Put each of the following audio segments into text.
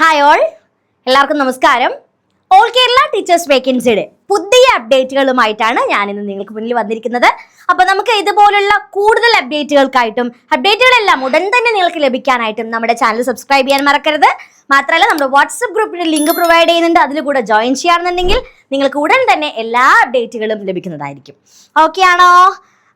Hi all, എല്ലാവർക്കും നമസ്കാരം. All Kerala teachers വേക്കൻസിയുടെ പുതിയ അപ്ഡേറ്റുകളുമായിട്ടാണ് ഞാനിന്ന് നിങ്ങൾക്ക് മുന്നിൽ വന്നിരിക്കുന്നത്. അപ്പോൾ നമുക്ക് ഇതുപോലുള്ള കൂടുതൽ അപ്ഡേറ്റുകളെല്ലാം ഉടൻ തന്നെ നിങ്ങൾക്ക് ലഭിക്കാനായിട്ടും നമ്മുടെ ചാനൽ സബ്സ്ക്രൈബ് ചെയ്യാൻ മറക്കരുത്. മാത്രമല്ല, നമ്മുടെ വാട്സപ്പ് ഗ്രൂപ്പിന്റെ ലിങ്ക് പ്രൊവൈഡ് ചെയ്യുന്നുണ്ട്. അതിൽ കൂടെ ജോയിൻ ചെയ്യാറുണ്ടെങ്കിൽ നിങ്ങൾക്ക് ഉടൻ തന്നെ എല്ലാ അപ്ഡേറ്റുകളും ലഭിക്കുന്നതായിരിക്കും. ഓക്കെ ആണോ?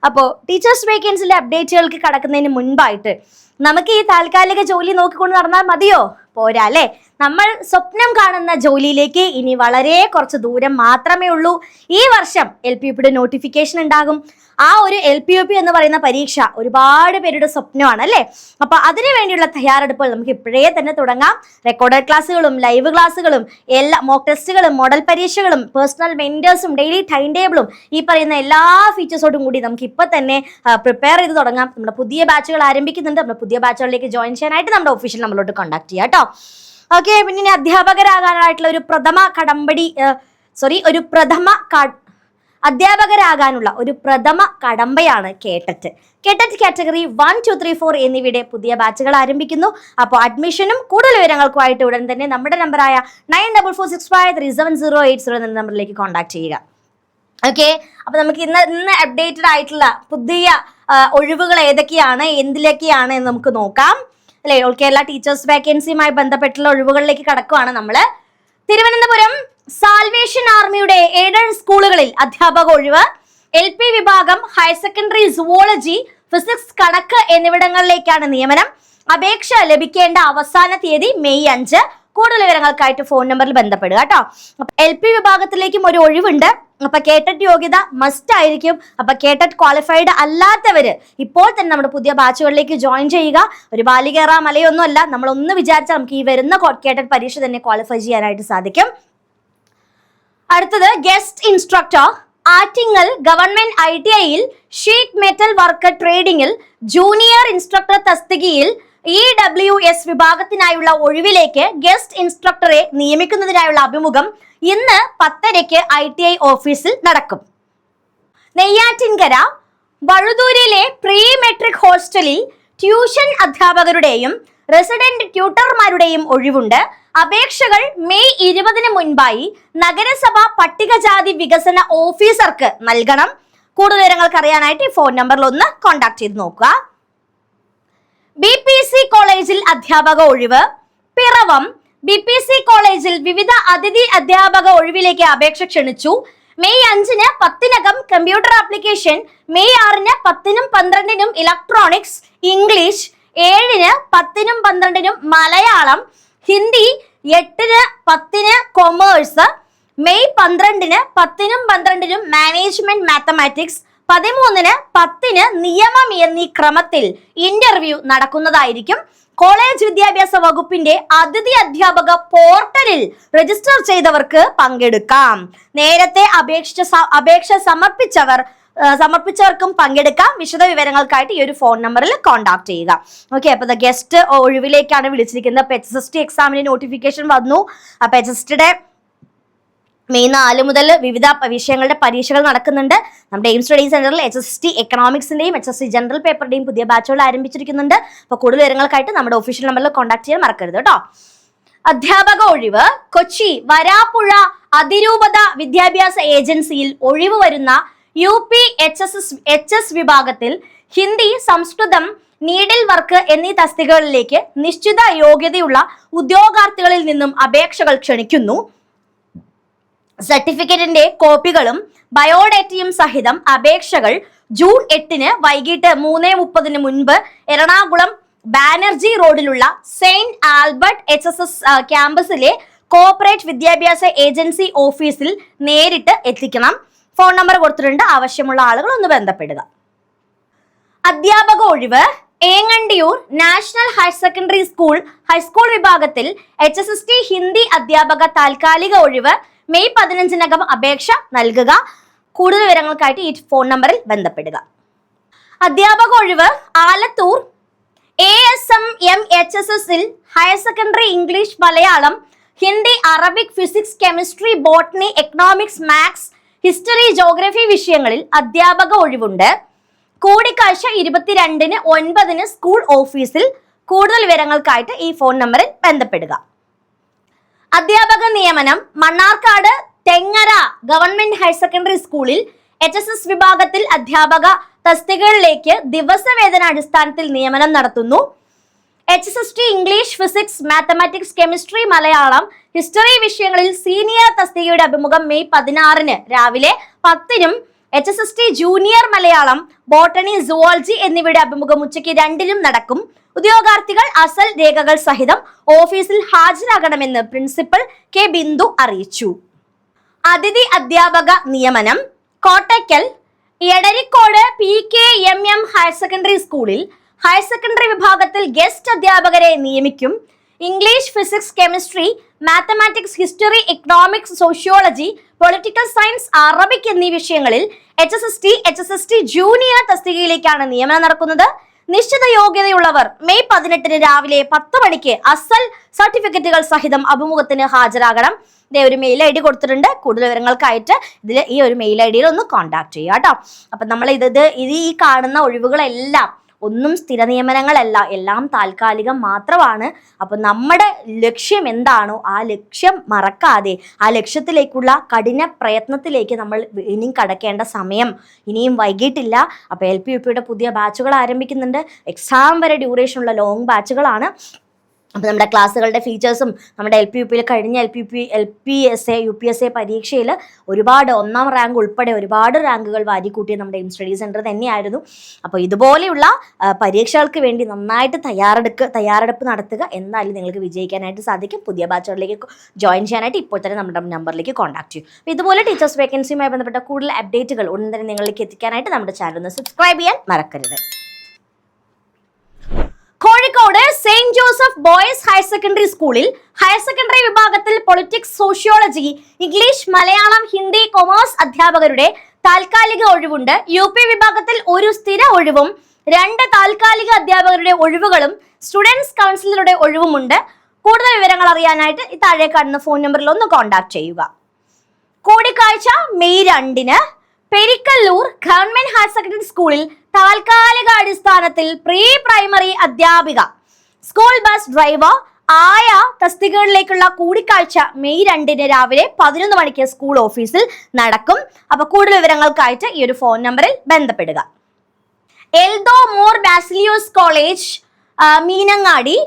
അപ്പോൾ ടീച്ചേഴ്സ് വേക്കൻസിന്റെ അപ്ഡേറ്റുകൾക്ക് കടക്കുന്നതിന് മുൻപായിട്ട് നമുക്ക് ഈ താൽക്കാലിക ജോലി നോക്കിക്കൊണ്ട് നടന്നാൽ മതിയോ? പോരാ അല്ലേ? നമ്മൾ സ്വപ്നം കാണുന്ന ജോലിയിലേക്ക് ഇനി വളരെ കുറച്ച് ദൂരം മാത്രമേ ഉള്ളൂ. ഈ വർഷം LPUP നോട്ടിഫിക്കേഷൻ ഉണ്ടാകും. ആ ഒരു LPUP എന്ന് പറയുന്ന പരീക്ഷ ഒരുപാട് പേരുടെ സ്വപ്നമാണ് അല്ലേ? അപ്പൊ അതിനു വേണ്ടിയുള്ള തയ്യാറെടുപ്പുകൾ നമുക്ക് ഇപ്പോഴേ തന്നെ തുടങ്ങാം. റെക്കോർഡഡ് ക്ലാസ്സുകളും ലൈവ് ക്ലാസ്സുകളും എല്ലാ മോക്ക് ടെസ്റ്റുകളും മോഡൽ പരീക്ഷകളും പേഴ്സണൽ മെന്റേഴ്സും ഡെയിലി ടൈം ടേബിളും ഈ പറയുന്ന എല്ലാ ഫീച്ചേഴ്സോടും കൂടി നമുക്ക് ഇപ്പൊ തന്നെ പ്രിപ്പയർ ചെയ്ത് തുടങ്ങാം. നമ്മുടെ പുതിയ ബാച്ചുകൾ ആരംഭിക്കുന്നുണ്ട്. നമ്മുടെ പുതിയ ബാച്ചുകളിലേക്ക് ജോയിൻ ചെയ്യാനായിട്ട് നമ്മുടെ ഒഫീഷ്യൽ നമ്പറിലോട്ട് കോൺടാക്ട് ചെയ്യാം കേട്ടോ. ഓക്കെ, പിന്നെ ഇനി അധ്യാപകരാകാനുള്ള അധ്യാപകരാകാനുള്ള ഒരു പ്രഥമ കടമ്പയാണ് കേട്ടറ്റ്. കേട്ടറ്റ് കാറ്റഗറി 1, 2, 3, 4 എന്നിവയുടെ പുതിയ ബാച്ചുകൾ ആരംഭിക്കുന്നു. അപ്പോൾ അഡ്മിഷനും കൂടുതൽ വിവരങ്ങൾക്കുമായിട്ട് ഉടൻ തന്നെ നമ്മുടെ നമ്പറായ 9446537080 എന്ന നമ്പറിലേക്ക് കോൺടാക്ട് ചെയ്യുക. ഓക്കെ, അപ്പൊ നമുക്ക് ഇന്ന് അപ്ഡേറ്റഡ് ആയിട്ടുള്ള പുതിയ ഒഴിവുകൾ ഏതൊക്കെയാണ്, എന്തിലേക്കാണ് എന്ന് നമുക്ക് നോക്കാം അല്ലെ. ഓൾ കേരള ടീച്ചേഴ്സ് വേക്കൻസിയുമായി ബന്ധപ്പെട്ടുള്ള ഒഴിവുകളിലേക്ക് കടക്കുവാണ് നമ്മള്. തിരുവനന്തപുരം സാൽവേഷൻ ആർമിയുടെ എയ്ഡഡ് സ്കൂളുകളിൽ അധ്യാപക ഒഴിവ്. LP വിഭാഗം, ഹയർ സെക്കൻഡറി, സുവോളജി, ഫിസിക്സ്, കണക്ക് എന്നിവിടങ്ങളിലേക്കാണ് നിയമനം. അപേക്ഷ ലഭിക്കേണ്ട അവസാന തീയതി മെയ് 5. കൂടുതൽ വിവരങ്ങൾക്കായിട്ട് ഫോൺ നമ്പറിൽ ബന്ധപ്പെടുക കേട്ടോ. LP വിഭാഗത്തിലേക്കും ഒരു ഒഴിവുണ്ട്. അപ്പൊ കേട്ടറ്റ് യോഗ്യത മസ്റ്റ് ആയിരിക്കും. അപ്പൊ കേട്ടറ്റ് ക്വാളിഫൈഡ് അല്ലാത്തവര് ഇപ്പോൾ തന്നെ നമ്മുടെ പുതിയ ബാച്ചുകളിലേക്ക് ജോയിൻ ചെയ്യുക. ഒരു ബാലികേറ മലയൊന്നും അല്ല. നമ്മളൊന്ന് വിചാരിച്ചാൽ നമുക്ക് ഈ വരുന്ന കേട്ടറ്റ് പരീക്ഷ തന്നെ ക്വാളിഫൈ ചെയ്യാനായിട്ട് സാധിക്കും. അടുത്തത് ഗസ്റ്റ് ഇൻസ്ട്രക്ടർ, ആറ്റിങ്ങൽ ഗവൺമെന്റ് ITIയിൽ ഷീറ്റ് മെറ്റൽ വർക്കർ ട്രേഡിംഗിൽ ജൂനിയർ ഇൻസ്ട്രക്ടർ തസ്തികയിൽ EWS വിഭാഗത്തിനായുള്ള ഒഴിവിലേക്ക് ഗസ്റ്റ് ഇൻസ്ട്രക്ടറെ നിയമിക്കുന്നതിനായുള്ള അഭിമുഖം ഇന്ന് 10:00 ITI ഓഫീസിൽ നടക്കും. നെയ്യാറ്റിൻകര വഴുതൂരിലെ പ്രീ മെട്രിക് ഹോസ്റ്റലിൽ ട്യൂഷൻ അധ്യാപകരുടെയും റെസിഡന്റ് ട്യൂട്ടർമാരുടെയും ഒഴിവുണ്ട്. അപേക്ഷകൾ മെയ് 20 മുൻപായി നഗരസഭ പട്ടികജാതി വികസന ഓഫീസർക്ക് നൽകണം. കൂടുതൽ വിവരങ്ങൾക്ക് അറിയാനായിട്ട് ഫോൺ നമ്പറിൽ ഒന്ന് കോൺടാക്ട് ചെയ്ത് നോക്കുക. BPC കോളേജിൽ അധ്യാപക ഒഴിവ്. പിറവം BPC കോളേജിൽ വിവിധ അതിഥി അധ്യാപക ഒഴിവിലേക്ക് അപേക്ഷ ക്ഷണിച്ചു. May 5 10 computer application, May 6 10 12 electronics, English 7 10 12 Malayalam, Hindi 8 10 commerce, May 12 10 12 management mathematics, 13 10 നിയമം എന്നീ ക്രമത്തിൽ ഇന്റർവ്യൂ നടക്കുന്നതായിരിക്കും. കോളേജ് വിദ്യാഭ്യാസ വകുപ്പിന്റെ അതിഥി അധ്യാപക പോർട്ടലിൽ രജിസ്റ്റർ ചെയ്തവർക്ക് പങ്കെടുക്കാം. നേരത്തെ അപേക്ഷ സമർപ്പിച്ചവർക്കും പങ്കെടുക്കാം. വിശദ വിവരങ്ങൾക്കായിട്ട് ഈ ഒരു ഫോൺ നമ്പറിൽ കോൺടാക്ട് ചെയ്യുക. ഓക്കെ, അപ്പൊ ഗസ്റ്റ് ഒഴിവിലേക്കാണ് വിളിച്ചിരിക്കുന്നത്. HST എക്സാമിന് നോട്ടിഫിക്കേഷൻ വന്നു. അപ്പൊ HSTയുടെ മെയ് 4 മുതൽ വിവിധ വിഷയങ്ങളുടെ പരീക്ഷകൾ നടക്കുന്നുണ്ട്. നമ്മുടെ എയിം സ്റ്റഡി സെന്ററിൽ HST എക്കണോമിക്സിന്റെയും HST ജനറൽ പേപ്പറിന്റെയും പുതിയ ബാച്ചുകൾ ആരംഭിച്ചിരിക്കുന്നുണ്ട്. അപ്പോൾ കൂടുതൽ വിവരങ്ങൾക്കായിട്ട് നമ്മുടെ ഒഫീഷ്യൽ നമ്പറിൽ കോൺടാക്ട് ചെയ്യാൻ മറക്കരുത് കേട്ടോ. അധ്യാപക ഒഴിവ്. കൊച്ചി വരാപ്പുഴ അതിരൂപത വിദ്യാഭ്യാസ ഏജൻസിയിൽ ഒഴിവ് വരുന്ന UP HS വിഭാഗത്തിൽ ഹിന്ദി, സംസ്കൃതം, നീഡിൽ വർക്ക് എന്നീ തസ്തികകളിലേക്ക് നിശ്ചിത യോഗ്യതയുള്ള ഉദ്യോഗാർത്ഥികളിൽ നിന്നും അപേക്ഷകൾ ക്ഷണിക്കുന്നു. സർട്ടിഫിക്കറ്റിന്റെ കോപ്പികളും ബയോഡേറ്റയും സഹിതം അപേക്ഷകൾ ജൂൺ 8 വൈകിട്ട് 3:30 മുൻപ് എറണാകുളം ബാനർജി റോഡിലുള്ള സെയിന്റ് ആൽബർട്ട് HSS ക്യാമ്പസിലെ കോർപ്പറേറ്റ് വിദ്യാഭ്യാസ ഏജൻസി ഓഫീസിൽ നേരിട്ട് എത്തിക്കണം. ഫോൺ നമ്പർ കൊടുത്തിട്ടുണ്ട്. ആവശ്യമുള്ള ആളുകൾ ഒന്ന് ബന്ധപ്പെടുക. അധ്യാപക ഒഴിവ്. Engandiyur national higher secondary school high school വിഭാഗത്തിൽ HSST ഹിന്ദി അധ്യാപക താൽക്കാലിക ഒഴിവ്. മെയ് 15 അപേക്ഷ നൽകുക. കൂടുതൽ വിവരങ്ങൾക്കായിട്ട് ഈ ഫോൺ നമ്പറിൽ ബന്ധപ്പെടുക. അധ്യാപക ഒഴിവ്. ആലത്തൂർ ASM HSSൽ higher secondary English, Malayalam, Hindi, Arabic, physics, chemistry, botany, economics, maths, history, geography വിഷയങ്ങളിൽ അധ്യാപക ഒഴിവുണ്ട്. കൂടിക്കാഴ്ച 22/9 സ്കൂൾ ഓഫീസിൽ. കൂടുതൽ വിവരങ്ങൾക്കായിട്ട് ഈ ഫോൺ നമ്പറിൽ ബന്ധപ്പെടുക. അധ്യാപക നിയമനം. മണ്ണാർക്കാട് തെങ്ങര ഗവൺമെന്റ് ഹയർ സെക്കൻഡറി സ്കൂളിൽ HSS വിഭാഗത്തിൽ അധ്യാപക തസ്തികകളിലേക്ക് ദിവസവേതന അടിസ്ഥാനത്തിൽ നിയമനം നടത്തുന്നു. HSST English, physics, mathematics, chemistry, Malayalam, history വിഷയങ്ങളിൽ സീനിയർ തസ്തികയുടെ അഭിമുഖം മെയ് 16 രാവിലെ 10-നും HSST junior Malayalam, botany, zoology എന്നിവയുടെ അഭിമുഖം ഉച്ചയ്ക്ക് 2-നും നടക്കും. ഉദ്യോഗാർത്ഥികൾ അസൽ രേഖകൾ സഹിതം ഓഫീസിൽ ഹാജരാകണമെന്ന് പ്രിൻസിപ്പൽ കെ ബിന്ദു അറിയിച്ചു. അതിഥി അധ്യാപക നിയമനം. Kottakkal Edarikode PKMM higher secondary സ്കൂളിൽ ഹയർ സെക്കൻഡറി വിഭാഗത്തിൽ ഗസ്റ്റ് അധ്യാപകരെ നിയമിക്കും. English, physics, chemistry, mathematics, history, economics, sociology, political science, Arabic എന്നീ വിഷയങ്ങളിൽ HSST ജൂനിയർ തസ്തികയിലേക്കാണ് നിയമനം നടക്കുന്നത്. നിശ്ചിത യോഗ്യതയുള്ളവർ മെയ് 18-ന് രാവിലെ 10 മണിക്ക് അസൽ സർട്ടിഫിക്കറ്റുകൾ സഹിതം അഭിമുഖത്തിന് ഹാജരാകണം. ഇതേ ഒരു മെയിൽ ID കൊടുത്തിട്ടുണ്ട്. കൂടുതൽ വിവരങ്ങൾക്കായിട്ട് ഈ ഒരു മെയിൽ ID-യിൽ ഒന്ന് കോൺടാക്ട് ചെയ്യുക കേട്ടോ. അപ്പം നമ്മൾ ഈ കാണുന്ന ഒഴിവുകളെല്ലാം ഒന്നും സ്ഥിര നിയമനങ്ങളല്ല, എല്ലാം താൽക്കാലികം മാത്രമാണ്. അപ്പം നമ്മുടെ ലക്ഷ്യം എന്താണോ ആ ലക്ഷ്യം മറക്കാതെ ആ ലക്ഷ്യത്തിലേക്കുള്ള കഠിന പ്രയത്നത്തിലേക്ക് നമ്മൾ ഇനിയും കടക്കേണ്ട സമയം ഇനിയും വൈകിട്ടില്ല. അപ്പോൾ LP-UP-യുടെ പുതിയ ബാച്ചുകൾ ആരംഭിക്കുന്നുണ്ട്. എക്സാം വരെ ഡ്യൂറേഷനുള്ള ലോങ് ബാച്ചുകളാണ്. അപ്പോൾ നമ്മുടെ ക്ലാസ്സുകളുടെ ഫീച്ചേഴ്സും നമ്മുടെ LP-UP-യിൽ കഴിഞ്ഞ LPSA UPSA പരീക്ഷയിൽ ഒരുപാട് 1ാം റാങ്ക് ഉൾപ്പെടെ ഒരുപാട് റാങ്കുകൾ വാരിക്കൂട്ടിയ നമ്മുടെ സ്റ്റഡി സെൻറ്റർ തന്നെയായിരുന്നു. അപ്പോൾ ഇതുപോലെയുള്ള പരീക്ഷകൾക്ക് വേണ്ടി നന്നായിട്ട് തയ്യാറെടുപ്പ് നടത്തുക. എന്നാലും നിങ്ങൾക്ക് വിജയിക്കാനായിട്ട് സാധിക്കും. പുതിയ ബാച്ചുകളിലേക്ക് ജോയിൻ ചെയ്യാനായിട്ട് ഇപ്പോൾ തന്നെ നമ്മുടെ നമ്പറിലേക്ക് കോൺടാക്ട് ചെയ്യും. അപ്പോൾ ഇതുപോലെ ടീച്ചേഴ്സ് വേക്കൻസിയുമായി ബന്ധപ്പെട്ട കൂടുതൽ അപ്ഡേറ്റുകൾ ഉടൻ തന്നെ നിങ്ങളിലേക്ക് എത്തിക്കാനായിട്ട് നമ്മുടെ ചാനൽ ഒന്ന് സബ്സ്ക്രൈബ് ചെയ്യാൻ മറക്കരുത്. Kozhikode Saint Joseph boys higher secondary സ്കൂളിൽ ഹയർ സെക്കൻഡറി വിഭാഗത്തിൽ politics, sociology, English, Malayalam, Hindi, commerce അധ്യാപകരുടെ താൽക്കാലിക ഒഴിവുണ്ട്. UP വിഭാഗത്തിൽ ഒരു സ്ഥിര ഒഴിവും 2 താൽക്കാലിക അധ്യാപകരുടെ ഒഴിവുകളും സ്റ്റുഡൻസ് കൗൺസിലറുടെ ഒഴിവുമുണ്ട്. കൂടുതൽ വിവരങ്ങൾ അറിയാനായിട്ട് ഈ താഴെ കാണുന്ന ഫോൺ നമ്പറിൽ ഒന്ന് കോൺടാക്ട് ചെയ്യുക. കൂടിക്കാഴ്ച മെയ് 2-ന് പെരിക്കല്ലൂർ ഗവൺമെന്റ് ഹയർ സെക്കൻഡറി സ്കൂളിൽ താൽക്കാലിക അടിസ്ഥാനത്തിൽ പ്രീ പ്രൈമറി അധ്യാപിക, സ്കൂൾ ബസ് ഡ്രൈവർ, ആയ തസ്തികകളിലേക്കുള്ള കൂടിക്കാഴ്ച മെയ് 2-ന് രാവിലെ 11 മണിക്ക് സ്കൂൾ ഓഫീസിൽ നടക്കും. അപ്പോൾ കൂടുതൽ വിവരങ്ങൾക്കായിട്ട് ഈ ഒരു ഫോൺ നമ്പറിൽ ബന്ധപ്പെടുക. Eldho Mor Baselios college Meenangadi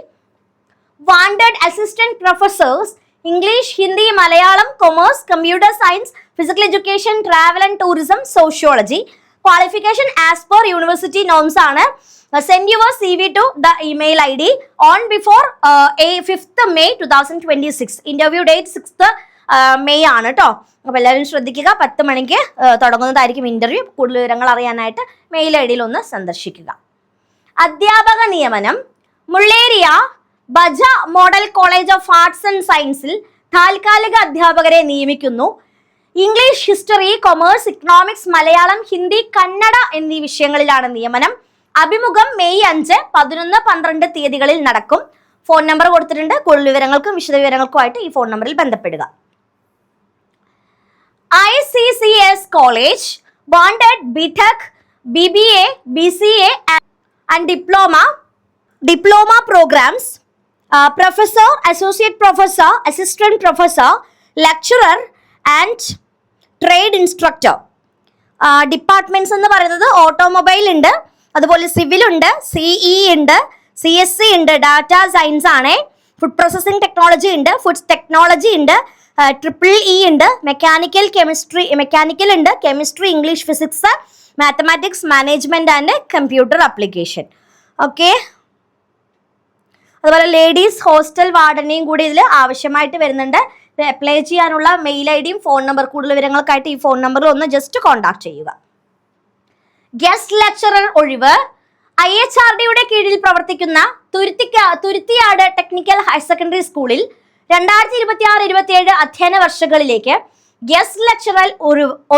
wanted assistant professors English, Hindi, Malayalam, commerce, computer science, physical education, travel and tourism, sociology. Qualification as per university norms ആണ്. Send your CV to the email ID on before 5th May 2026. Interview date 6th May ആണ് കേട്ടോ. അപ്പോൾ എല്ലാവരും ശ്രദ്ധിക്കുക. 10 മണിക്ക് തുടങ്ങുന്നതായിരിക്കും interview. കൂടുതൽ വിവരങ്ങൾ അറിയാനായിട്ട് മെയിൽ ID-യിൽ ഒന്ന് സന്ദർശിക്കുക. അധ്യാപക നിയമനം. Mulleria Baja model college of arts and സയൻസിൽ താൽക്കാലിക അധ്യാപകരെ നിയമിക്കുന്നു. English, history, commerce, economics, Malayalam, Hindi, Kannada എന്നീ വിഷയങ്ങളിലാണ് നിയമനം. അഭിമുഖം മെയ് 5, 11, 12 തീയതികളിൽ നടക്കും. ഫോൺ നമ്പർ കൊടുത്തിട്ടുണ്ട്. കൂടുതൽ വിവരങ്ങൾക്കും വിശദവിവരങ്ങൾക്കുമായിട്ട് ഈ ഫോൺ നമ്പറിൽ ബന്ധപ്പെടുക. ICCS college wanted BTech, BBA, BCA and diploma programs, professor, associate professor, assistant professor, lecturer and trade instructor. Departments എന്ന് പറയുന്നത് ഓട്ടോമൊബൈൽ ഉണ്ട്, അതുപോലെ സിവിൽ ഉണ്ട്, CE ഉണ്ട്, CSC ഉണ്ട്, ഡാറ്റ സയൻസ് ആണ്, ഫുഡ് പ്രോസസ്സിംഗ് ടെക്നോളജി ഉണ്ട്, ഫുഡ് ടെക്നോളജി ഉണ്ട്, EEE ഉണ്ട്, മെക്കാനിക്കൽ ഉണ്ട്, chemistry, English, physics, mathematics, management and computer application. Okay, അതുപോലെ ലേഡീസ് ഹോസ്റ്റൽ വാർഡനെയും കൂടി ഇതിൽ ആവശ്യമായിട്ട് വരുന്നുണ്ട്. അപ്ലൈ ചെയ്യാനുള്ള മെയിൽ ID-യും ഫോൺ നമ്പർ കൂടുതൽ വിവരങ്ങൾക്കായിട്ട് ഈ ഫോൺ നമ്പറിൽ ഒന്ന് ജസ്റ്റ് കോൺടാക്ട് ചെയ്യുക. ഗസ്റ്റ് ലെക്ചറർ ഒഴിവ്. IHRD-യുടെ കീഴിൽ പ്രവർത്തിക്കുന്ന തുരുത്തിയാട് ടെക്നിക്കൽ ഹയർ സെക്കൻഡറി സ്കൂളിൽ 2026-27 അധ്യയന വർഷങ്ങളിലേക്ക് ഗസ്റ്റ് ലെക്ചറർ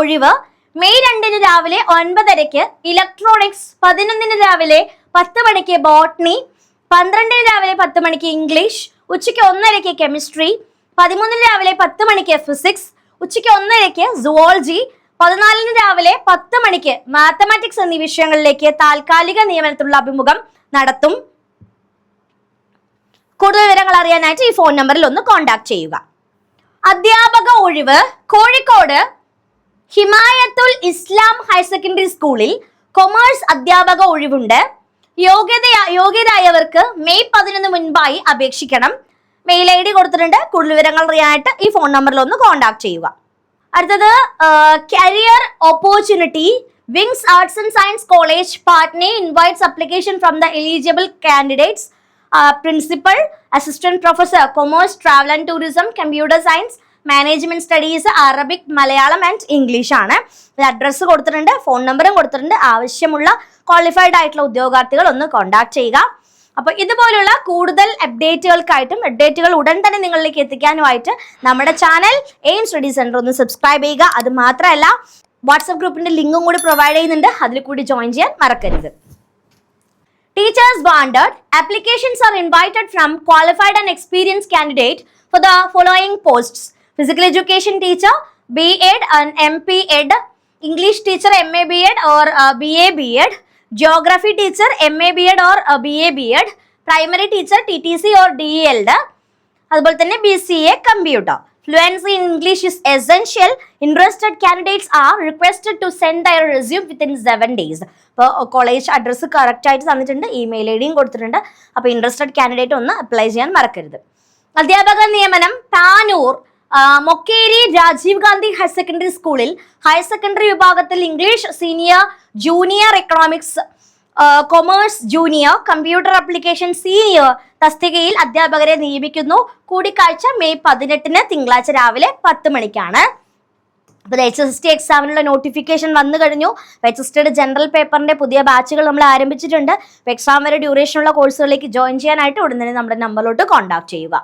ഒഴിവ്. മെയ് 2-ന് രാവിലെ 9:30 ഇലക്ട്രോണിക്സ്, 11-ന് രാവിലെ 10 മണിക്ക് ബോട്ടണി, 12-ന് രാവിലെ 10 മണിക്ക് ഇംഗ്ലീഷ്, ഉച്ചയ്ക്ക് 1:30 കെമിസ്ട്രി, 13-ന് രാവിലെ 10 മണിക്ക് ഫിസിക്സ്, ഉച്ചയ്ക്ക് 1:30 സുവോളജി, 14-ന് രാവിലെ 10 മണിക്ക് മാത്തമാറ്റിക്സ് എന്നീ വിഷയങ്ങളിലേക്ക് താൽക്കാലിക നിയമനത്തിലുള്ള അഭിമുഖം നടത്തും. കൂടുതൽ വിവരങ്ങൾ അറിയാനായിട്ട് ഈ ഫോൺ നമ്പറിൽ ഒന്ന് കോൺടാക്ട് ചെയ്യുക. അധ്യാപക ഒഴിവ് കോഴിക്കോട് ഹിമായത്തുൽ ഇസ്ലാം ഹയർ സെക്കൻഡറി സ്കൂളിൽ കൊമേഴ്സ് അധ്യാപക ഒഴിവുണ്ട്. യോഗ്യരായവർക്ക് മെയ് 11 മുൻപായി അപേക്ഷിക്കണം. മെയിൽ ID കൊടുത്തിട്ടുണ്ട്. കൂടുതൽ വിവരങ്ങൾ അറിയാനായിട്ട് ഈ ഫോൺ നമ്പറിൽ ഒന്ന് കോൺടാക്ട് ചെയ്യുക. അടുത്തത് career opportunity wings arts and science college Patna invites application from the eligible candidates principal, assistant professor, commerce, travel and tourism, computer science, management studies, Arabic, Malayalam and English ആണ്. അഡ്രസ്സ് കൊടുത്തിട്ടുണ്ട്, ഫോൺ നമ്പറും കൊടുത്തിട്ടുണ്ട്. ആവശ്യമുള്ള qualified ആയിട്ടുള്ള ഉദ്യോഗാർത്ഥികൾ ഒന്ന് കോൺടാക്ട് ചെയ്യുക. അപ്പോൾ ഇതുപോലുള്ള കൂടുതൽ അപ്ഡേറ്റുകൾ ഉടൻ തന്നെ നിങ്ങളിലേക്ക് എത്തിക്കാനുമായിട്ട് നമ്മുടെ ചാനൽ എയിം സ്റ്റഡി സെന്റർ ഒന്ന് സബ്സ്ക്രൈബ് ചെയ്യുക. അത് മാത്രമല്ല വാട്സ്ആപ്പ് ഗ്രൂപ്പിന്റെ ലിങ്കും കൂടി പ്രൊവൈഡ് ചെയ്യുന്നുണ്ട്, അതിൽ കൂടി ജോയിൻ ചെയ്യാൻ മറക്കരുത്. Teachers wanted. Applications are invited from qualified and experienced candidate for the following posts: Physical Education Teacher, B.Ed and M.P.Ed, English Teacher, M.A. B.Ed or B.A. B.Ed, Geography Teacher, M.A. B.Ed or B.A. B.Ed, Primary Teacher, TTC or D.Ed, അതുപോലെ തന്നെ BCA Computer. Fluency in English is essential. Interested candidates are requested to send their resume within 7 days. അപ്പോൾ college address correct ആയിട്ട് തന്നിട്ടുണ്ട്, email IDയും കൊടുത്തിട്ടുണ്ട്. അപ്പോൾ interested candidate ഒന്ന് apply ചെയ്യാൻ മറക്കരുത്. അധ്യാപക നിയമനം താനൂർ മൊക്കേരി രാജീവ് ഗാന്ധി ഹയർ സെക്കൻഡറി സ്കൂളിൽ ഹയർ സെക്കൻഡറി വിഭാഗത്തിൽ English senior, junior economics, commerce junior, computer application senior തസ്തികയിൽ അധ്യാപകരെ നിയമിക്കുന്നു. കൂടിക്കാഴ്ച മെയ് 18 തിങ്കളാഴ്ച രാവിലെ 10 മണിക്കാണ്. അപ്പോൾ HST എക്സാമിനുള്ള നോട്ടിഫിക്കേഷൻ വന്നു കഴിഞ്ഞു. രജിസ്റ്റേർഡ് ജനറൽ പേപ്പറിന്റെ പുതിയ ബാച്ചുകൾ നമ്മൾ ആരംഭിച്ചിട്ടുണ്ട്. എക്സാം വരെ ഡ്യൂറേഷനുള്ള കോഴ്സുകളിലേക്ക് ജോയിൻ ചെയ്യാനായിട്ട് ഉടൻ തന്നെ നമ്മുടെ നമ്പറിലോട്ട് കോൺടാക്ട് ചെയ്യുക.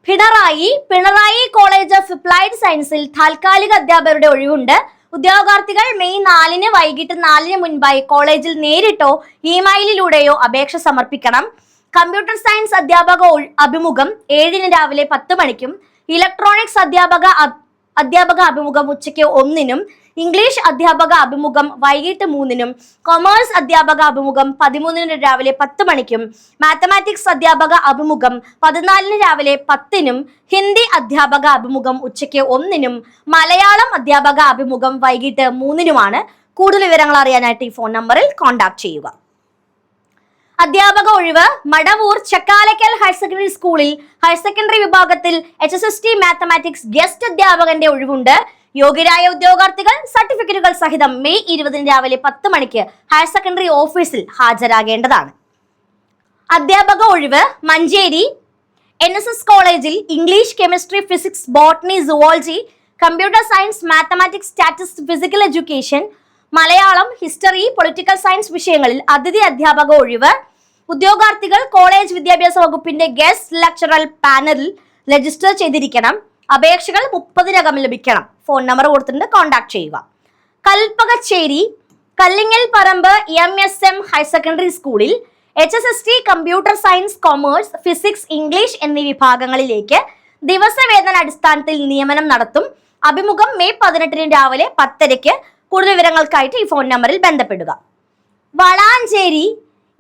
പിണറായി കോളേജ് ഓഫ് അപ്ലൈഡ് സയൻസിൽ താൽക്കാലിക അധ്യാപകരുടെ ഒഴിവുണ്ട്. ഉദ്യോഗാർത്ഥികൾ മെയ് 4 വൈകിട്ട് 4 മുൻപായി കോളേജിൽ നേരിട്ടോ ഇമെയിലിലൂടെയോ അപേക്ഷ സമർപ്പിക്കണം. കമ്പ്യൂട്ടർ സയൻസ് അധ്യാപക അഭിമുഖം 7 രാവിലെ 10 മണിക്കും, ഇലക്ട്രോണിക്സ് അധ്യാപക അഭിമുഖം ഉച്ചയ്ക്ക് 1-നും, ഇംഗ്ലീഷ് അധ്യാപക അഭിമുഖം വൈകിട്ട് 3-നും, കൊമേഴ്സ് അധ്യാപക അഭിമുഖം 13 രാവിലെ 10 മണിക്കും, മാത്തമാറ്റിക്സ് അധ്യാപക അഭിമുഖം 14 രാവിലെ 10-നും, ഹിന്ദി അധ്യാപക അഭിമുഖം ഉച്ചയ്ക്ക് 1-നും, മലയാളം അധ്യാപക അഭിമുഖം വൈകിട്ട് 3-നുമാണ്. കൂടുതൽ വിവരങ്ങൾ അറിയാനായിട്ട് ഈ ഫോൺ നമ്പറിൽ കോൺടാക്ട് ചെയ്യുക. അധ്യാപക ഒഴിവ് മടവൂർ ചക്കാലക്കൽ ഹയർ സെക്കൻഡറി സ്കൂളിൽ ഹയർ സെക്കൻഡറി വിഭാഗത്തിൽ HST മാത്തമാറ്റിക്സ് ഗസ്റ്റ് അധ്യാപകന്റെ ഒഴിവുണ്ട്. യോഗ്യരായ ഉദ്യോഗാർത്ഥികൾ സർട്ടിഫിക്കറ്റുകൾ സഹിതം മെയ് 20 രാവിലെ 10 മണിക്ക് ഹയർ സെക്കൻഡറി ഓഫീസിൽ ഹാജരാകേണ്ടതാണ്. അധ്യാപക ഒഴിവ് മഞ്ചേരി NSS കോളേജിൽ English, chemistry, physics, botany, zoology, computer science, mathematics, statistics, physical education, Malayalam, history, political science വിഷയങ്ങളിൽ അതിഥി അധ്യാപക ഒഴിവ്. ഉദ്യോഗാർത്ഥികൾ കോളേജ് വിദ്യാഭ്യാസ വകുപ്പിന്റെ ഗസ്റ്റ് ലെക്ചറൽ പാനലിൽ രജിസ്റ്റർ ചെയ്തിരിക്കണം. അപേക്ഷകൾ 30-നകം ലഭിക്കണം. ഫോൺ നമ്പർ കൊടുത്തിട്ടുണ്ട്, കോൺടാക്ട് ചെയ്യുക. കൽപ്പകശ്ശേരി കല്ലിങ്ങൽ പറമ്പ് MSM ഹയർ സെക്കൻഡറി സ്കൂളിൽ HST computer science, commerce, physics, English എന്നീ വിഭാഗങ്ങളിലേക്ക് ദിവസവേതന അടിസ്ഥാനത്തിൽ നിയമനം നടത്തും. അഭിമുഖം മെയ് 18 രാവിലെ 10:00. കൂടുതൽ വിവരങ്ങൾക്കായിട്ട് ഈ ഫോൺ നമ്പറിൽ ബന്ധപ്പെടുക. വളാഞ്ചേരി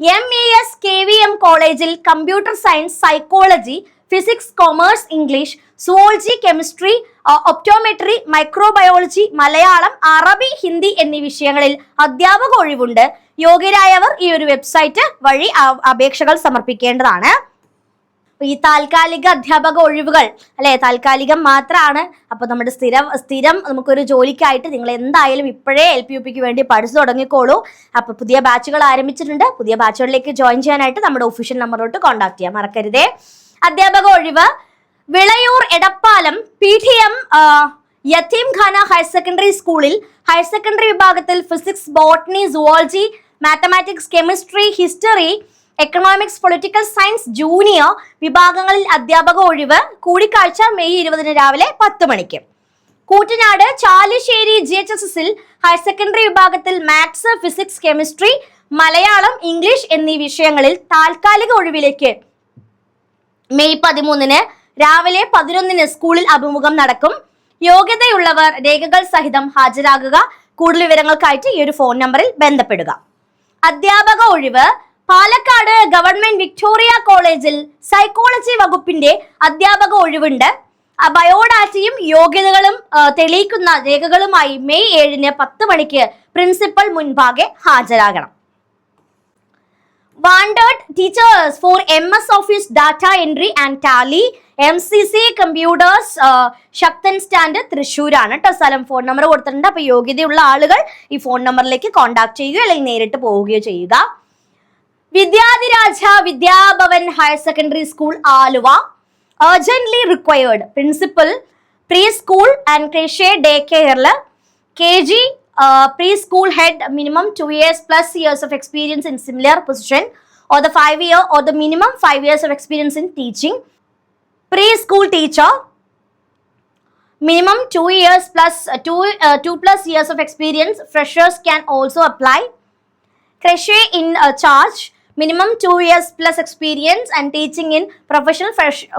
MES KVM കോളേജിൽ computer science, psychology, physics, commerce, English, zoology, chemistry, optometry, microbiology, Malayalam, അറബി, ഹിന്ദി എന്നീ വിഷയങ്ങളിൽ അധ്യാപക ഒഴിവുണ്ട്. യോഗ്യരായവർ ഈ ഒരു വെബ്സൈറ്റ് വഴി അപേക്ഷകൾ സമർപ്പിക്കേണ്ടതാണ്. ഈ താൽക്കാലിക അധ്യാപക ഒഴിവുകൾ അല്ലെ, താൽക്കാലികം മാത്രമാണ്. അപ്പൊ നമ്മുടെ സ്ഥിരം നമുക്കൊരു ജോലിക്കായിട്ട് നിങ്ങൾ എന്തായാലും ഇപ്പോഴേ LPUPക്ക് വേണ്ടി പഠിച്ചു തുടങ്ങിക്കോളൂ. അപ്പൊ പുതിയ ബാച്ചുകൾ ആരംഭിച്ചിട്ടുണ്ട്. പുതിയ ബാച്ചുകളിലേക്ക് ജോയിൻ ചെയ്യാനായിട്ട് നമ്മുടെ ഒഫീഷ്യൽ നമ്പറിലോട്ട് കോൺടാക്ട് ചെയ്യാൻ മറക്കരുതേ. അധ്യാപക ഒഴിവ് വിളയൂർ എടപ്പാലം PTM യതീംഖാന ഹയർ സെക്കൻഡറി സ്കൂളിൽ ഹയർ സെക്കൻഡറി വിഭാഗത്തിൽ physics, botany, zoology, mathematics, chemistry, history, economics, political science junior വിഭാഗങ്ങളിൽ അധ്യാപക ഒഴിവ്. കൂടിക്കാഴ്ച മെയ് 20 രാവിലെ 10 മണിക്ക്. കൂറ്റനാട് ചാലിശ്ശേരി GHSSൽ ഹയർ സെക്കൻഡറി വിഭാഗത്തിൽ maths, physics, chemistry, Malayalam, English എന്നീ വിഷയങ്ങളിൽ താൽക്കാലിക ഒഴിവിലേക്ക് മെയ് 13 രാവിലെ 11 സ്കൂളിൽ അഭിമുഖം നടക്കും. യോഗ്യതയുള്ളവർ രേഖകൾ സഹിതം ഹാജരാകുക. കൂടുതൽ വിവരങ്ങൾക്കായിട്ട് ഈ ഒരു ഫോൺ നമ്പറിൽ ബന്ധപ്പെടുക. അധ്യാപക ഒഴിവ് പാലക്കാട് ഗവൺമെന്റ് വിക്ടോറിയ കോളേജിൽ സൈക്കോളജി വകുപ്പിന്റെ അധ്യാപക ഒഴിവുണ്ട്. ബയോഡാറ്റയും യോഗ്യതകളും തെളിയിക്കുന്ന രേഖകളുമായി മെയ് 7 10 മണിക്ക് പ്രിൻസിപ്പൽ മുൻപാകെ ഹാജരാകണം. Wanted teachers for MS Office Data Entry and Tally, MCC Computers, Sakthan stand തൃശ്ശൂരാണ് കേട്ടോ സ്ഥലം. ഫോൺ നമ്പർ കൊടുത്തിട്ടുണ്ട്. അപ്പൊ യോഗ്യതയുള്ള ആളുകൾ ഈ ഫോൺ നമ്പറിലേക്ക് കോൺടാക്ട് ചെയ്യുകയോ അല്ലെങ്കിൽ നേരിട്ട് പോവുകയോ ചെയ്യുക. Vidyadhiraja Vidyabhavan higher secondary school Aluva urgently required principal preschool and crèche daycare KG preschool head minimum 2 years plus years of experience in similar position or the 5-year or the minimum 5 years of experience in teaching. Preschool teacher minimum 2 years plus 2 plus years of experience. Freshers can also apply. Crèche in charge minimum 2 years plus experience and teaching in professional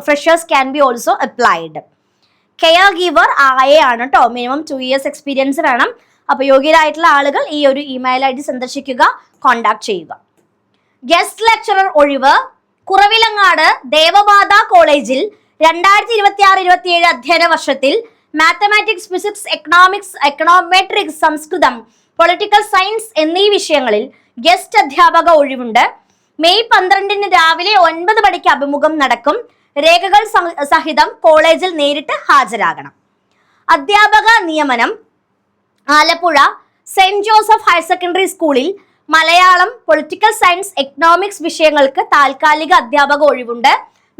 freshers can be also applied. Care giver ആണ് കേട്ടോ. Minimum 2 years experience വേണം. അപ്പോൾ യോഗ്യരായിട്ടുള്ള ആളുകൾ ഈ ഒരു email ID സന്ദർശിക്കുക, contact ചെയ്യുക. Guest lecturer ഒഴിവ് കുറവിലങ്ങാട് ദേവമാത കോളേജിൽ 2026-27 അധ്യയന വർഷത്തിൽ മാത്തമാറ്റിക്സ്, ഫിസിക്സ്, എക്കണോമിക്സ്, എക്കണോമെട്രിക്സ്, സംസ്കൃതം, പൊളിറ്റിക്കൽ സയൻസ് എന്നീ വിഷയങ്ങളിൽ ഗസ്റ്റ് അധ്യാപക ഒഴിവുണ്ട്. മെയ് 12 രാവിലെ 9 മണിക്ക് അഭിമുഖം നടക്കും. രേഖകൾ സഹിതം കോളേജിൽ നേരിട്ട് ഹാജരാകണം. അധ്യാപക നിയമനം Alappuzha saint Joseph higher secondary സ്കൂളിൽ മലയാളം, പൊളിറ്റിക്കൽ സയൻസ്, എക്കണോമിക്സ് വിഷയങ്ങൾക്ക് താൽക്കാലിക അധ്യാപക ഒഴിവുണ്ട്.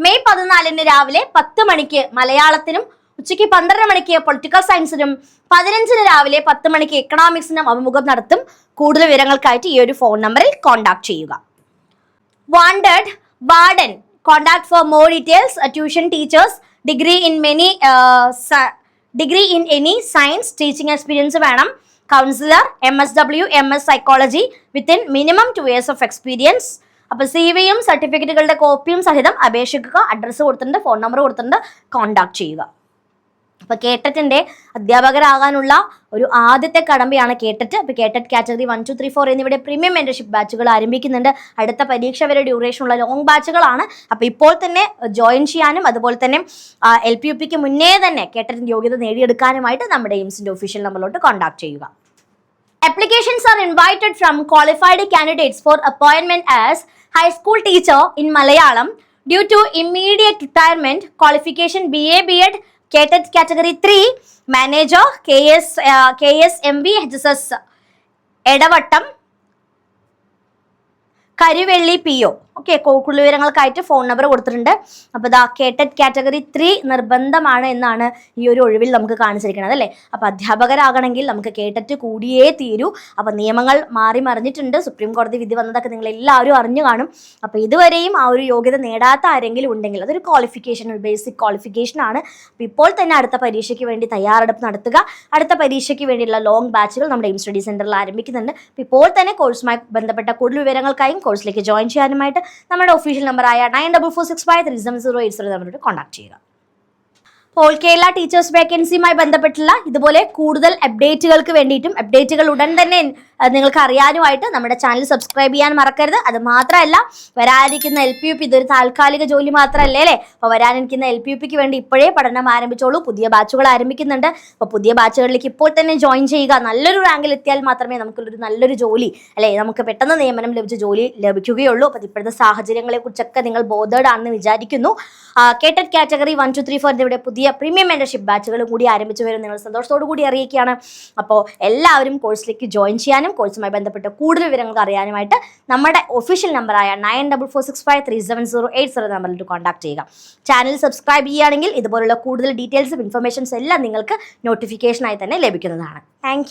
മെയ് 14 രാവിലെ 10 മണിക്ക് മലയാളത്തിനും ഉച്ചയ്ക്ക് 12 മണിക്ക് പൊളിറ്റിക്കൽ സയൻസിനും 15 രാവിലെ 10 മണിക്ക് എക്കണോമിക്സിനും അഭിമുഖം നടത്തും. കൂടുതൽ വിവരങ്ങൾക്കായിട്ട് ഈ ഒരു ഫോൺ നമ്പറിൽ കോൺടാക്ട് ചെയ്യുക. Wanted warden, contact for more details. Tuition teachers, degree in any science teaching experience വേണം. Counselor, MSW, MS psychology within minimum 2 years of experience. അപ്പോൾ CV-യും സർട്ടിഫിക്കറ്റുകളുടെ കോപ്പിയും സഹിതം അപേക്ഷിക്കുക. അഡ്രസ്സ് കൊടുത്തിട്ടുണ്ട്, ഫോൺ നമ്പർ കൊടുത്തിട്ടുണ്ട്, കോൺടാക്ട് ചെയ്യുക. അപ്പോൾ കേട്ടറ്റിൻ്റെ അധ്യാപകരാകാനുള്ള ഒരു ആദ്യത്തെ കടമ്പയാണ് കേട്ടറ്റ്. അപ്പോൾ കേട്ടറ്റ് കാറ്റഗറി 1, 2, 3, 4 എന്നിവിടെ പ്രീമിയം മെന്റർഷിപ്പ് ബാച്ചുകൾ ആരംഭിക്കുന്നുണ്ട്. അടുത്ത പരീക്ഷ വരെ ഡ്യൂറേഷനുള്ള ലോങ് ബാച്ചുകളാണ്. അപ്പോൾ ഇപ്പോൾ തന്നെ ജോയിൻ ചെയ്യാനും അതുപോലെ തന്നെ LPUPക്ക് മുന്നേ തന്നെ കേട്ടറ്റിൻ്റെ യോഗ്യത നേടിയെടുക്കാനുമായിട്ട് നമ്മുടെ എയിംസിൻ്റെ ഒഫീഷ്യൽ നമ്പറിലോട്ട് കോൺടാക്ട് ചെയ്യുക. Applications are invited from qualified candidates for appointment as high school teacher in Malayalam due to immediate retirement. Qualification BA BEd KTET category 3 manager KSMV HSS എടവട്ടം കരുവെള്ളി PO. Okay, കൂടുതൽ വിവരങ്ങൾക്കായിട്ട് ഫോൺ നമ്പർ കൊടുത്തിട്ടുണ്ട്. അപ്പോൾ ദാ കേട്ടറ്റ് category 3 നിർബന്ധമാണ് എന്നാണ് ഈ ഒരു ഒഴിവിൽ നമുക്ക് കാണിച്ചിരിക്കുന്നത് അല്ലേ. അപ്പോൾ അധ്യാപകരാകണമെങ്കിൽ നമുക്ക് കേട്ടറ്റ് കൂടിയേ തീരൂ. അപ്പോൾ നിയമങ്ങൾ മാറി മറിഞ്ഞിട്ടുണ്ട്. സുപ്രീം കോടതി വിധി വന്നതൊക്കെ നിങ്ങൾ എല്ലാവരും അറിഞ്ഞു കാണും. അപ്പോൾ ഇതുവരെയും ആ ഒരു യോഗ്യത നേടാത്ത ആരെങ്കിലും ഉണ്ടെങ്കിൽ അതൊരു ക്വാളിഫിക്കേഷൻ, ഒരു ബേസിക് ക്വാളിഫിക്കേഷൻ ആണ്. അപ്പോൾ ഇപ്പോൾ തന്നെ അടുത്ത പരീക്ഷയ്ക്ക് വേണ്ടി തയ്യാറെടുപ്പ് നടത്തുക. അടുത്ത പരീക്ഷയ്ക്ക് വേണ്ടിയുള്ള ലോങ് ബാച്ചുകൾ നമ്മുടെ എയിം സ്റ്റഡി സെന്ററിൽ ആരംഭിക്കുന്നുണ്ട്. അപ്പോൾ ഇപ്പോൾ തന്നെ കോഴ്സുമായി ബന്ധപ്പെട്ട കൂടുതൽ വിവരങ്ങൾക്കായും കോഴ്സിലേക്ക് ജോയിൻ ചെയ്യാനുമായിട്ട് നമ്മുടെ ഒഫീഷ്യൽ നമ്പറായ 9446537080 നമ്പറിലോട്ട് കോൺടാക്ട് ചെയ്യുക. ഓൾ കേരള ടീച്ചേഴ്സ് വേക്കൻസിയുമായി ബന്ധപ്പെട്ടുള്ള ഇതുപോലെ കൂടുതൽ അപ്ഡേറ്റുകൾക്ക് വേണ്ടിയിട്ടും അപ്ഡേറ്റുകൾ ഉടൻ തന്നെ നിങ്ങൾക്ക് അറിയാനുമായിട്ട് നമ്മുടെ ചാനൽ സബ്സ്ക്രൈബ് ചെയ്യാൻ മറക്കരുത്. അത് മാത്രമല്ല, വരാനിരിക്കുന്ന LPUP ഇതൊരു താൽക്കാലിക ജോലി മാത്രമല്ലേ അല്ലേ. അപ്പോൾ വരാനിരിക്കുന്ന LPUPക്ക് വേണ്ടി ഇപ്പോഴേ പഠനം ആരംഭിച്ചോളൂ. പുതിയ ബാച്ചുകൾ ആരംഭിക്കുന്നുണ്ട്. അപ്പോൾ പുതിയ ബാച്ചുകളിലേക്ക് ഇപ്പോൾ തന്നെ ജോയിൻ ചെയ്യുക. നല്ലൊരു റാങ്കിൽ എത്തിയാൽ മാത്രമേ നമുക്കൊരു നല്ലൊരു ജോലി അല്ലേ, നമുക്ക് പെട്ടെന്ന് നിയമനം ലഭിച്ച ജോലി ലഭിക്കുകയുള്ളൂ. അപ്പോൾ ഇപ്പോഴത്തെ സാഹചര്യങ്ങളെ കുറിച്ചൊക്കെ നിങ്ങൾ ബോധേഡ് ആണെന്ന് വിചാരിക്കുന്നു. കേട്ടറ്റ് കാറ്റഗറി 1, 2, 3, 4 എന്നിവിടെ പുതിയ പ്രീമിയം മെന്റർഷിപ്പ് ബാച്ചുകൾ കൂടി ആരംഭിച്ചു വരും. നിങ്ങൾ സന്തോഷത്തോടു കൂടി അറിയിക്കുകയാണ്. അപ്പോൾ എല്ലാവരും കോഴ്സിലേക്ക് ജോയിൻ ചെയ്യാനും കോഴ്സുമായി ബന്ധപ്പെട്ട കൂടുതൽ വിവരങ്ങൾക്ക് അറിയാനുമായിട്ട് നമ്മുടെ ഒഫീഷ്യൽ നമ്പറായ 9446537080 നമ്പറിൽ കോൺടാക്ട് ചെയ്യുക. ചാനൽ സബ്സ്ക്രൈബ് ചെയ്യുകയാണെങ്കിൽ ഇതുപോലുള്ള കൂടുതൽ ഡീറ്റെയിൽസും ഇൻഫർമേഷൻസ് എല്ലാം നിങ്ങൾക്ക് നോട്ടിഫിക്കേഷനായി തന്നെ ലഭിക്കുന്നതാണ്. താങ്ക്